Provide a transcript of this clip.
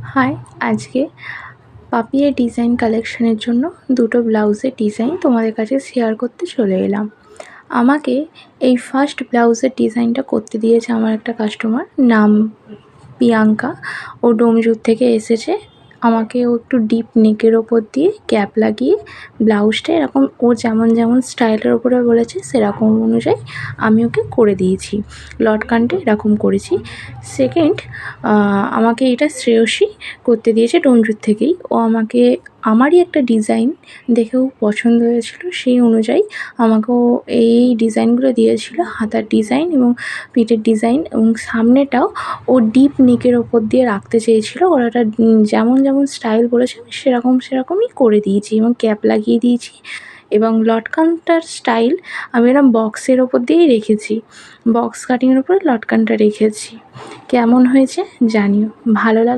High, আজকে Papiya design কালেকশনের জন্য দুটো ব্লাউজের ডিজাইন তোমাদের কাছে শেয়ার করতে চলে এলাম। আমাকে এই ফার্স্ট ব্লাউজের ডিজাইনটা করতে দিয়েছে আমার একটা কাস্টমার, নাম প্রিয়াঙ্কা। ও ডোমজুর থেকে এসেছে। আমাকে ও একটু ডিপ নেকের ওপর দিয়ে গ্যাপ লাগিয়ে ব্লাউজটা এরকম ও যেমন স্টাইলের ওপরে বলেছে সেরকম অনুযায়ী আমি ওকে করে দিয়েছি। লটকানটা এরকম করেছি। সেকেন্ড, আমাকে এটা শ্রেয়সী করতে দিয়েছে ডোমজুর থেকেই। ও আমাকে আমারই একটা ডিজাইন দেখেও পছন্দ হয়েছিল, সেই অনুযায়ী আমাকেও এই ডিজাইনগুলো দিয়েছিল, হাতার ডিজাইন এবং পিঠের ডিজাইন, এবং সামনেটাও ও ডিপ নেকের ওপর দিয়ে রাখতে চেয়েছিল। ওটা যেমন স্টাইল বলেছে আমি সেরকমই করে দিয়েছি এবং ক্যাপ লাগিয়ে দিয়েছি। এবং লটকানটার স্টাইল আমি এরকম বক্সের ওপর দিয়েই রেখেছি, বক্স কাটিংয়ের উপরে লটকানটা রেখেছি। কেমন হয়েছে জানিও, ভালো